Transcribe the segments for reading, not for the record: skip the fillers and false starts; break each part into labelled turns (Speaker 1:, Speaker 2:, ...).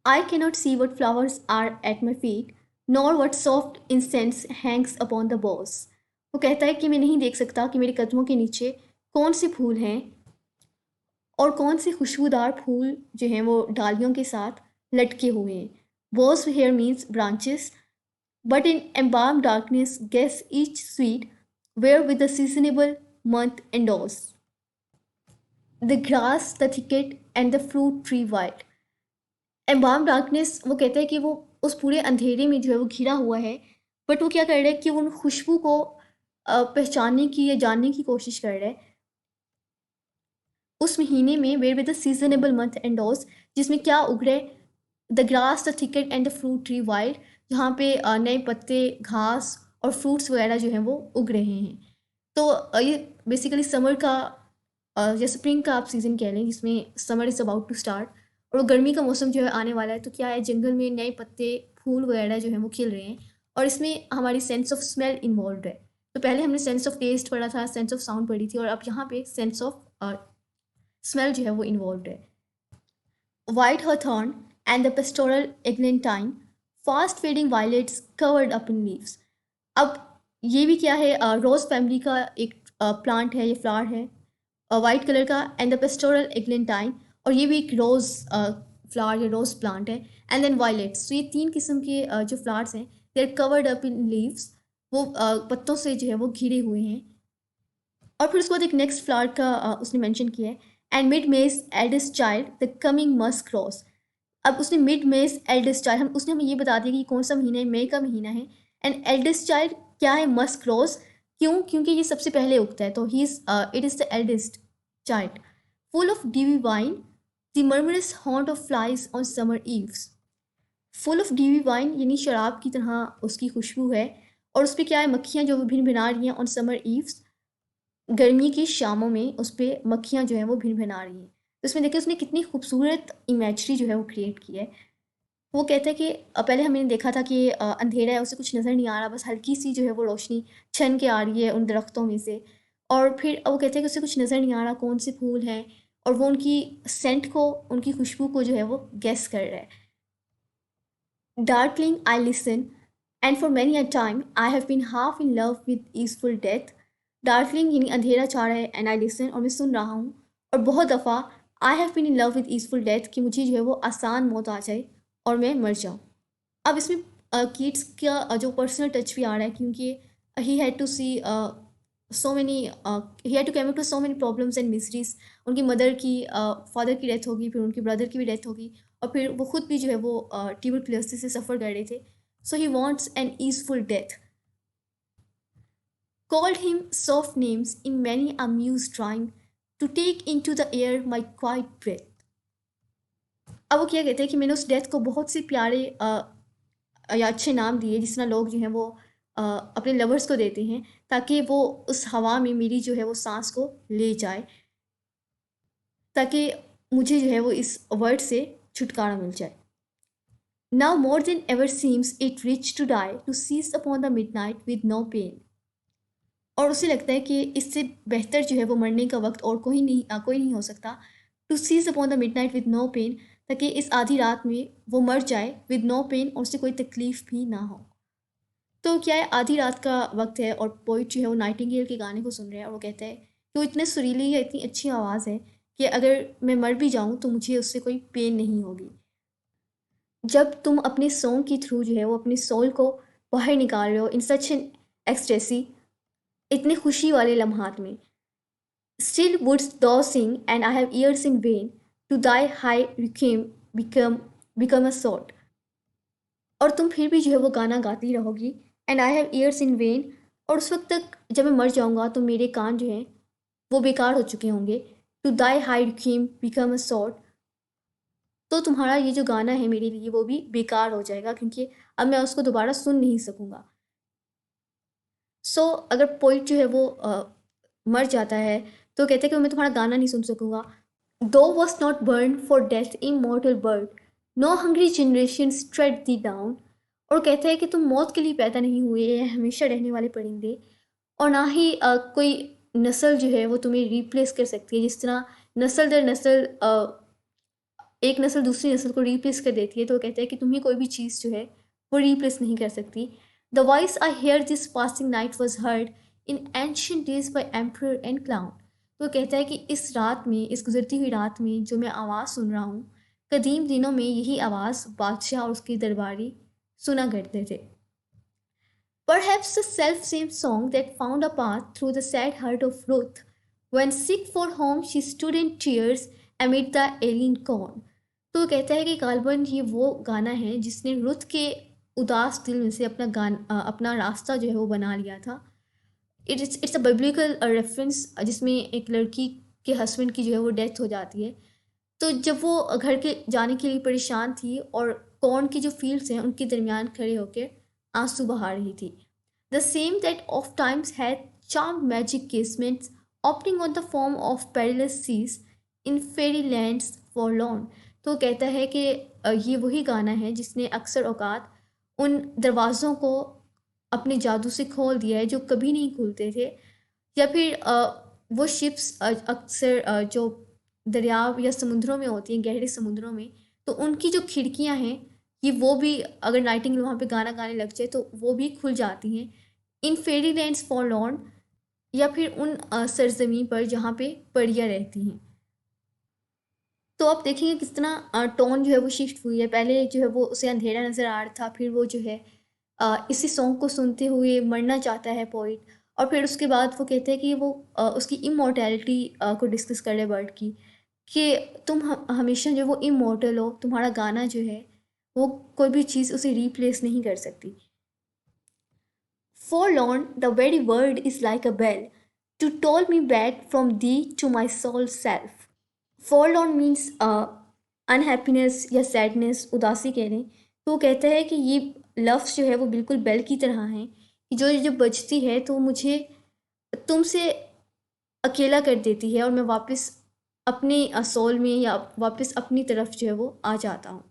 Speaker 1: I cannot see what flowers are at my feet, nor what soft incense hangs upon the boughs. वो कहता है कि मैं नहीं देख सकता कि मेरे कदमों के नीचे कौन से फूल हैं और कौन से खुशबूदार फूल जो हैं वो डालियों के साथ लटके हुए हैं. Boughs here means branches, but in embalmed darkness guess each sweet, where with the seasonable month endows. The grass, the thicket, and the fruit tree wild. Embalm darkness वो कहते हैं कि वो उस पूरे अंधेरे में जो है वो घिरा हुआ है, बट वो क्या कर रहा है कि वो उन खुशबू को पहचानने की या जानने की कोशिश कर रहा है उस महीने में where with the seasonable month endows, जिसमें क्या उग रहा है, the grass, the thicket and the fruit tree wild, जहाँ पे नए पत्ते, घास और फ्रूट्स वगैरह जो हैं वो उग रहे हैं. तो ये बेसिकली समर का या स्प्रिंग का आप सीज़न कह लें, जिसमें summer is about to start और वो गर्मी का मौसम जो है आने वाला है. तो क्या है, जंगल में नए पत्ते, फूल वगैरह जो हैं वो खिल रहे हैं और इसमें हमारी सेंस ऑफ स्मेल इन्वॉल्व है. तो पहले हमने सेंस ऑफ टेस्ट पढ़ा था, सेंस ऑफ साउंड पढ़ी थी, और अब यहाँ पे सेंस ऑफ स्मेल जो है वो इन्वॉल्व है. White hawthorn and the pastoral eglantine, fast fading violets covered up in leaves. अब ये भी क्या है, रोज़ फैमिली का एक प्लांट है, ये फ्लावर है वाइट कलर का, एंड द पेस्टोरल एग्लेंटाइन, और ये भी एक रोज़ फ्लावर या रोज़ प्लांट है. And then violets. तो ये तीन किस्म के जो फ्लावर्स हैं, they are covered up in leaves, वो पत्तों से जो है वो घिरे हुए हैं. और फिर उसके बाद एक नेक्स्ट फ्लावर का उसने मेंशन किया है, एंड मिड मेज eldest child the coming Musk cross. अब उसने मिड मेज एल्डेस्ट चाइल्ड, हम उसने हमें ये बता दिया कि कौन सा महीना है, मई का महीना है. एंड एल्डेस्ट चाइल्ड क्या है, मस्क क्रॉस. क्यों? क्योंकि ये सबसे पहले उगता है, तो he is it is the eldest child. Full of dewy wine, the murmurous haunt of flies on summer eves. Full of dewy wine यानी शराब की तरह उसकी खुशबू है, और उस पर क्या है, मक्खियाँ जो भिन भिना रही हैं ऑन समर ईव्स. गर्मी की शामों में उस पर मक्खियाँ जो हैं वो भिन भिना रही हैं. तो इसमें देखिए उसने कितनी खूबसूरत इमेजरी जो है वो क्रिएट की है. वो कहता है कि पहले हमने देखा था कि अंधेरा है, उसे कुछ नज़र नहीं आ रहा, बस हल्की सी जो है वो रोशनी छन के आ रही है उन दरख्तों में से. और फिर वो कहते हैं कि उसे कुछ नज़र नहीं आ रहा कौन से फूल हैं, और वो उनकी सेंट को, उनकी खुशबू को जो है वो गेस कर रहा है. Darkling I listen, and for many a time I have been half in love with easeful death. Darkling यानी अंधेरा छा रहा है, एंड आई लिसन और मैं सुन रहा हूँ, और बहुत दफ़ा I have been in love with easeful death, कि मुझे जो है वो आसान मौत आ जाए और मैं मर जाऊँ. अब इसमें कीट्स का जो पर्सनल टच भी आ रहा है, क्योंकि he had to see so many he had to come to so many problems and miseries. उनकी मदर की, फादर की डेथ होगी, फिर उनके ब्रदर की भी डेथ होगी, और फिर वो खुद भी जो है वो ट्यूबरक्लोसिस से सफ़र कर रहे थे. So he wants an easeful death. Called him soft names in many amused rhyme, to take into the air my quiet breath. अब वो क्या कहते हैं कि मैंने उस डेथ को बहुत से प्यारे या अच्छे नाम दिए, जिस तरह लोग जो हैं वो अपने लवर्स को देते हैं, ताकि वो उस हवा में मेरी जो है वो सांस को ले जाए, ताकि मुझे जो है वो इस वर्ड से छुटकारा मिल जाए. Now more than ever seems it rich to die, to cease upon the midnight with no pain. और उसे लगता है कि इससे बेहतर जो है वो मरने का वक्त और कोई नहीं हो सकता. To cease upon the midnight with no pain, ताकि इस आधी रात में वो मर जाए विद नो पेन, और उसे कोई तकलीफ़ भी ना हो. तो क्या है, आधी रात का वक्त है और पोइट जो है वो नाइटिंगेल के गाने को सुन रहे हैं, और वो कहता है कि वो इतने सुरीली है, इतनी अच्छी आवाज़ है कि अगर मैं मर भी जाऊँ तो मुझे उससे कोई पेन नहीं होगी. जब तुम अपने सॉन्ग के थ्रू जो है वो अपने सोल को बाहर निकाल रहे हो इन सच एन एक्सटेसी, इतने खुशी वाले लम्हात में, still wouldst thou sing and I have ears in vain, to thy high requiem become become a sod. और तुम फिर भी जो है वो गाना गाती रहोगी, and I have ears in when, और उस वक्त तक जब मैं मर जाऊंगा तो मेरे कान जो हैं वो बेकार हो चुके होंगे. To thy high requiem become a sod, तो तुम्हारा ये जो गाना है मेरे लिए वो भी बेकार हो जाएगा, क्योंकि अब मैं उसको दोबारा सुन नहीं सकूँगा. अगर पोइट जो है वो मर जाता है तो कहते हैं कि मैं तुम्हारा गाना नहीं सुन सकूँगा. Thou was not born for death immortal bird, no hungry generation tread thee down. और कहते हैं कि तुम मौत के लिए पैदा नहीं हुए, ये हमेशा रहने वाले परिंदे, और ना ही कोई नस्ल जो है वो तुम्हें रिप्लेस कर सकती है, जिस तरह नस्ल दर नस्ल एक नस्ल दूसरी नस्ल को रिप्लेस कर देती है, तो वो कहता है कि तुम्हें कोई भी चीज़ जो है वो रिप्लेस नहीं कर सकती। The voice I hear this passing night was heard in ancient days by emperor and clown. तो कहता है कि इस रात में, इस गुजरती हुई रात में जो मैं आवाज़ सुन रहा हूँ, कदीम दिनों में यही आवाज़ बादशाह और उसके दरबारी सुना करते थे। Perhaps the self same song that found a path through the sad heart of Ruth. When sick for home, she stood in tears amid the alien corn. तो कहता है कि गालबन ये वो गाना है जिसने रुथ के उदास दिल में से अपना रास्ता जो है वो बना लिया था। इट्स अ बिब्लिकल रेफरेंस जिसमें एक लड़की के हस्बैंड की जो है वो डेथ हो जाती है। तो जब वो घर के जाने के लिए परेशान थी और कॉर्न की जो फील्ड्स हैं उनके दरमियान खड़े होकर आंसू बहा रही थी। The same that oft times had charm magic casements opening on the foam of perilous seas in faery lands forlorn. तो कहता है कि ये वही गाना है जिसने अक्सर औकात उन दरवाज़ों को अपने जादू से खोल दिया है जो कभी नहीं खुलते थे, या फिर वो शिप्स अक्सर जो दरियाव या समुद्रों में होती हैं, गहरे समुद्रों में, तो उनकी जो खिड़कियां हैं ये वो भी अगर नाइटिंगेल वहाँ पे गाना गाने लग जाए तो वो भी खुल जाती हैं इन फेरी लैंड्स फॉरलॉर्न, या फिर उन सरजमी पर जहाँ पे परियां रहती हैं। तो आप देखेंगे किस तरह टोन जो है वो शिफ्ट हुई है। पहले जो है वो उसे अंधेरा नज़र आ रहा था, फिर वो जो है इसी सॉन्ग को सुनते हुए मरना चाहता है पोइट, और फिर उसके बाद वो कहते हैं कि वो उसकी इमोर्टैलिटी को डिस्कस कर रहे बर्ड की, कि तुम हमेशा जो वो इमोर्टल हो, तुम्हारा गाना जो है वो कोई भी चीज़ उसे रिप्लेस नहीं कर सकती। Forlorn, the very word is like a bell to toll me back from thee to my soul's self. Forlorn means unhappiness या sadness, उदासी कह लें। तो वो कहता है कि ये लफ्ज़ जो है वो बिल्कुल बेल की तरह हैं कि जो जब बजती है तो मुझे तुमसे अकेला कर देती है और मैं वापस अपने सोल में या वापस अपनी तरफ जो है वो आ जाता हूँ।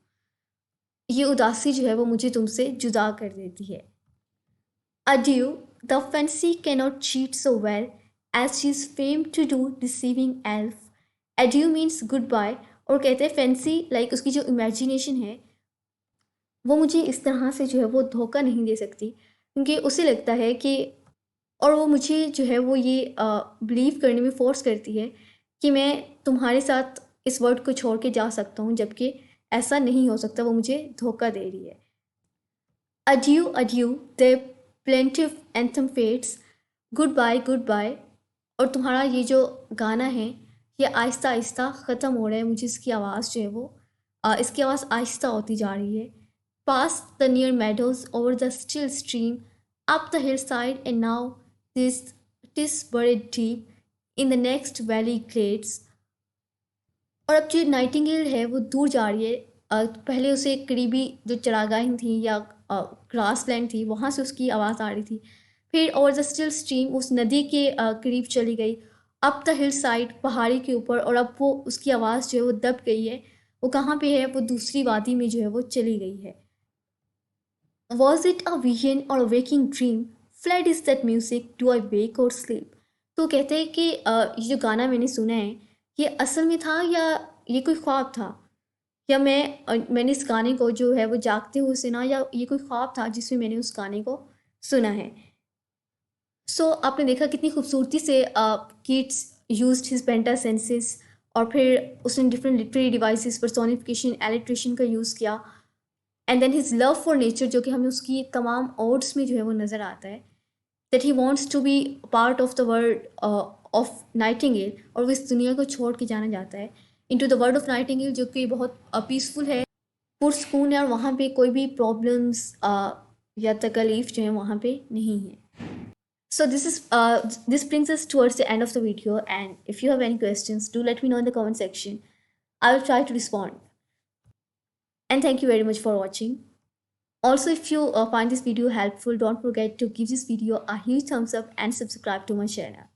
Speaker 1: ये उदासी जो है वो मुझे तुमसे जुदा कर देती है। Adieu, the fancy cannot cheat so well as she is famed to do deceiving elf. Adieu means goodbye, और कहते हैं फैंसी लाइक उसकी जो इमेजिनेशन है वो मुझे इस तरह से जो है वो धोखा नहीं दे सकती, क्योंकि उसे लगता है कि, और वो मुझे जो है वो ये बिलीव करने में फ़ोर्स करती है कि मैं तुम्हारे साथ इस वर्ड को छोड़ के जा सकता हूँ, जबकि ऐसा नहीं हो सकता, वो मुझे धोखा दे रही है। Adieu, adieu, the plaintive anthem fades, goodbye, goodbye, और तुम्हारा ये जो गाना है ये आहिस्ता आहिस्ता ख़त्म हो रहा है, मुझे इसकी आवाज़ जो है वो इसकी आवाज़ आहिस्ता होती जा रही है। Past the near meadows, over the still stream, up the hillside, and now this tis buried deep in the next valley glades. और अब जो नाइटिंगेल है वो दूर जा रही है। पहले उसे करीबी जो चरागाहें थी या ग्रास लैंड थी वहाँ से उसकी आवाज़ आ रही थी, फिर ओवर द स्टिल स्ट्रीम उस नदी के करीब चली गई, अप द हिल साइड पहाड़ी के ऊपर, और अब वो उसकी आवाज़ जो है वो दब गई है। वो कहाँ पे है? वो दूसरी वादी में जो है वो चली गई है। Was it a vision or a waking dream? Fled is that music, do I wake or sleep? तो कहते हैं कि ये जो गाना मैंने सुना है ये असल में था या ये कोई ख्वाब था, या मैंने इस गाने को जो है वो जागते हुए सुना, या ये कोई ख्वाब था जिसमें मैंने उस गाने को सुना है। सो आपने देखा कितनी खूबसूरती से Keats used his penta senses, और फिर उसने different literary devices, personification, alliteration का यूज़ किया, and then his love for nature जो कि हमें उसकी तमाम ओड्स में जो है वो नज़र आता है, that he wants to be part of the world of nightingale, और वो इस दुनिया को छोड़ के जाना जाता है into the world of Nightingale, जो कि बहुत पीसफुल है, पुरसकून है, और वहाँ पे कोई भी प्रॉब्लम्स या तकलीफ जो है वहाँ पे नहीं है। So this brings us towards the end of the video, and if you have any questions, do let me know in the comment section. I will try to respond. And thank you very much for watching. Also, if you find this video helpful, don't forget to give this video a huge thumbs up and subscribe to my channel.